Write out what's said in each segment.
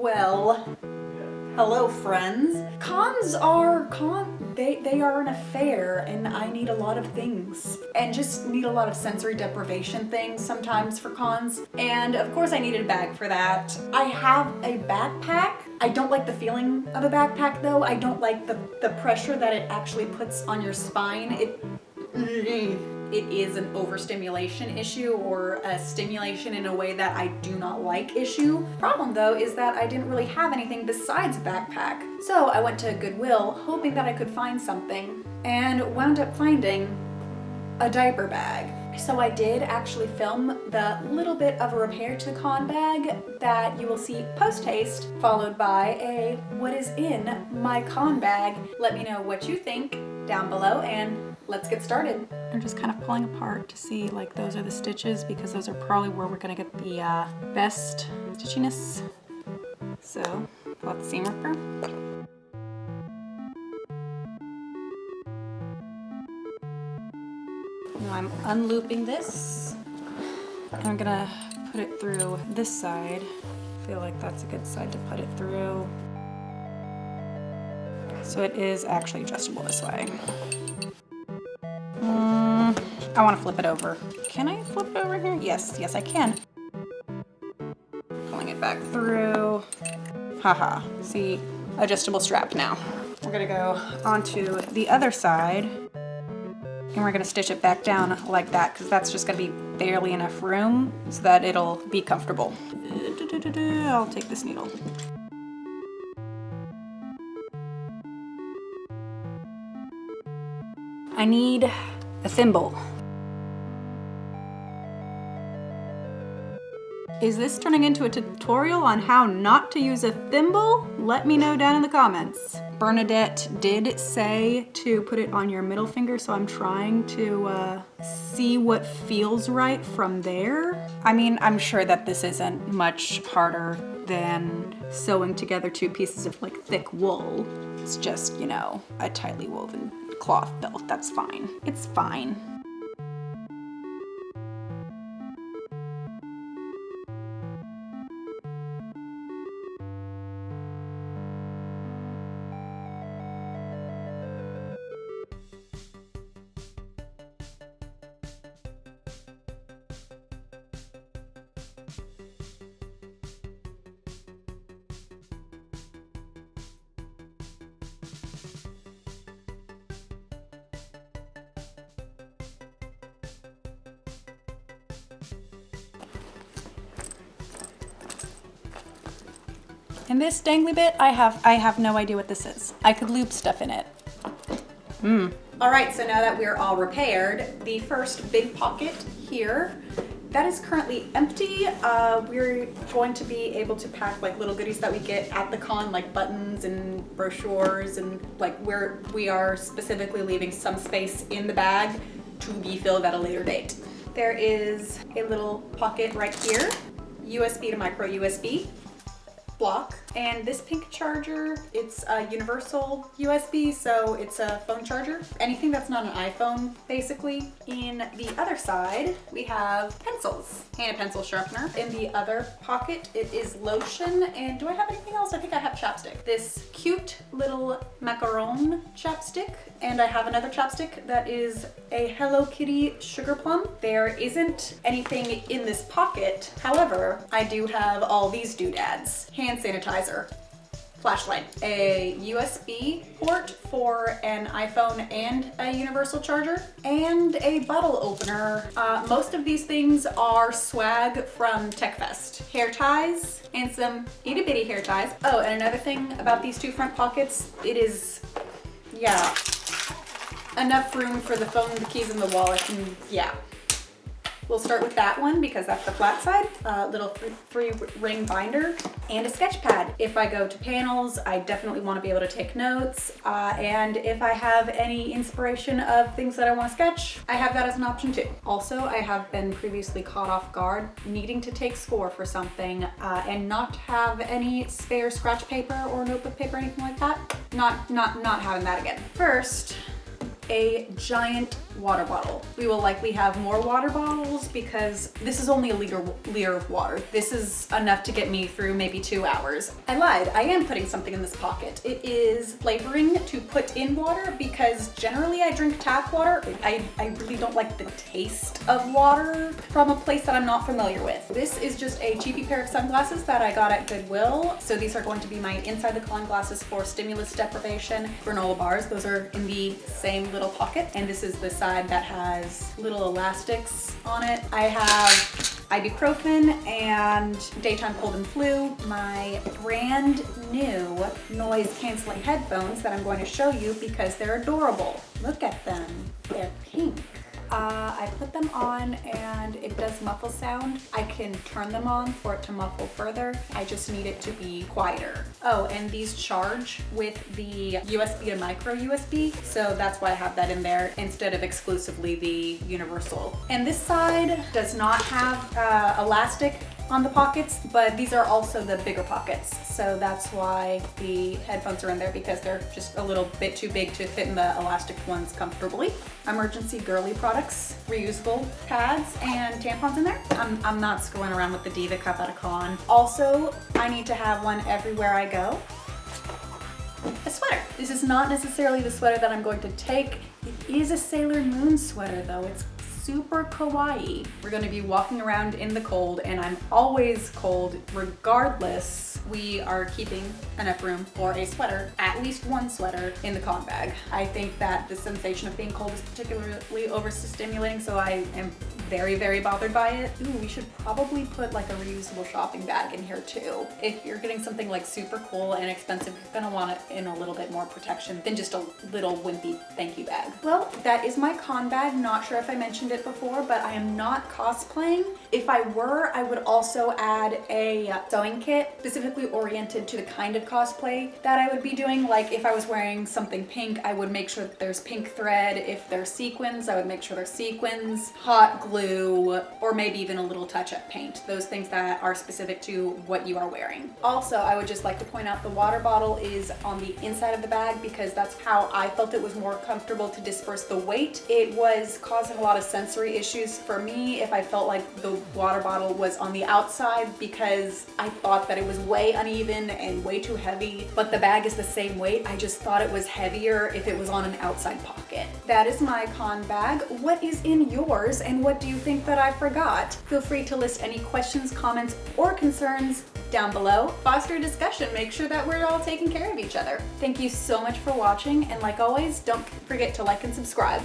Well, hello friends. Cons are they are an affair, and I need a lot of things and just need a lot of sensory deprivation things sometimes for cons. And of course I needed a bag for that. I have a backpack. I don't like the feeling of a backpack though. I don't like the pressure that it actually puts on your spine. It is an overstimulation issue or a stimulation in a way that I do not like issue. Problem though is that I didn't really have anything besides a backpack. So I went to Goodwill hoping that I could find something and wound up finding a diaper bag. So I did actually film the little bit of a repair to the con bag that you will see post-haste, followed by a what is in my con bag. Let me know what you think down below and let's get started. I'm just kind of pulling apart to see like those are the stitches because those are probably where we're gonna get the best stitchiness. So pull out the seam ripper. Now I'm unlooping this. And I'm gonna put it through this side. I feel like that's a good side to put it through. So it is actually adjustable this way. I want to flip it over. Can I flip it over here? Yes, I can. Pulling it back through. Haha, see, adjustable strap now. We're gonna go onto the other side and we're gonna stitch it back down like that because that's just gonna be barely enough room so that it'll be comfortable. I'll take this needle. I need a thimble. Is this turning into a tutorial on how not to use a thimble? Let me know down in the comments. Bernadette did say to put it on your middle finger, so I'm trying to see what feels right from there. I mean, I'm sure that this isn't much harder than sewing together two pieces of like thick wool. It's just, you know, a tightly woven cloth belt. That's fine. It's fine. And this dangly bit, I have no idea what this is. I could loop stuff in it. All right, so now that we're all repaired, the first big pocket here, that is currently empty. We're going to be able to pack like little goodies that we get at the con, like buttons and brochures, and like we are specifically leaving some space in the bag to be filled at a later date. There is a little pocket right here, USB to micro USB block, and this pink charger, it's a universal USB, so it's a phone charger. Anything that's not an iPhone, basically. In the other side, we have pencils and a pencil sharpener. In the other pocket, it is lotion, and do I have anything else? I think I have chapstick. This cute little macaron chapstick, and I have another chapstick that is a Hello Kitty sugar plum. There isn't anything in this pocket. However, I do have all these doodads. Hand sanitizer, flashlight, a USB port for an iPhone and a universal charger, and a bottle opener. Most of these things are swag from TechFest. Hair ties and some itty bitty hair ties. Oh, and another thing about these two front pockets, it is, yeah, enough room for the phone, the keys, and the wallet, and yeah. We'll start with that one because that's the flat side. Little three ring binder and a sketch pad. If I go to panels, I definitely want to be able to take notes. And if I have any inspiration of things that I want to sketch, I have that as an option too. Also, I have been previously caught off guard needing to take score for something and not have any spare scratch paper or notebook paper or anything like that. Not having that again. First, a giant water bottle. We will likely have more water bottles because this is only a liter of water. This is enough to get me through maybe 2 hours. I lied, I am putting something in this pocket. It is flavoring to put in water because generally I drink tap water. I really don't like the taste of water from a place that I'm not familiar with. This is just a cheapy pair of sunglasses that I got at Goodwill. So these are going to be my inside the con glasses for stimulus deprivation. Granola bars, those are in the same little pocket. And this is the side that has little elastics on it. I have ibuprofen and daytime cold and flu, my brand new noise canceling headphones that I'm going to show you because they're adorable. Look at them, they're pink. I put them on and it does muffle sound. I can turn them on for it to muffle further. I just need it to be quieter. Oh, and these charge with the USB to micro USB. So that's why I have that in there instead of exclusively the universal. And this side does not have elastic on the pockets, but these are also the bigger pockets. So that's why the headphones are in there, because they're just a little bit too big to fit in the elastic ones comfortably. Emergency girly products, reusable pads and tampons in there. I'm not screwing around with the Diva Cup at a con. Also, I need to have one everywhere I go. A sweater. This is not necessarily the sweater that I'm going to take. It is a Sailor Moon sweater though. It's super kawaii. We're gonna be walking around in the cold and I'm always cold regardless. We are keeping enough room for a sweater, at least one sweater in the con bag. I think that the sensation of being cold is particularly overstimulating, so I am very, very bothered by it. Ooh, we should probably put like a reusable shopping bag in here too. If you're getting something like super cool and expensive, you're gonna want it in a little bit more protection than just a little wimpy thank you bag. Well, that is my con bag. Not sure if I mentioned it before, but I am not cosplaying. If I were, I would also add a sewing kit specifically oriented to the kind of cosplay that I would be doing. Like if I was wearing something pink, I would make sure that there's pink thread. If there's sequins, I would make sure there's sequins, hot glue, or maybe even a little touch-up paint. Those things that are specific to what you are wearing. Also, I would just like to point out the water bottle is on the inside of the bag because that's how I felt it was more comfortable to disperse the weight. It was causing a lot of sensory issues for me if I felt like the water bottle was on the outside because I thought that it was way uneven and way too heavy, but the bag is the same weight. I just thought it was heavier if it was on an outside pocket. That is my con bag. What is in yours and what do you think that I forgot? Feel free to list any questions, comments, or concerns down below. Foster a discussion. Make sure that we're all taking care of each other. Thank you so much for watching, and like always, don't forget to like and subscribe.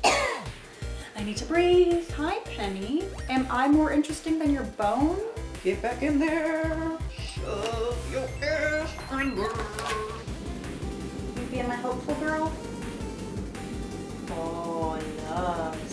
I need to breathe. Hi, Penny. Am I more interesting than your bone? Get back in there. Shove your ass in there. You being my hopeful girl? Oh, love.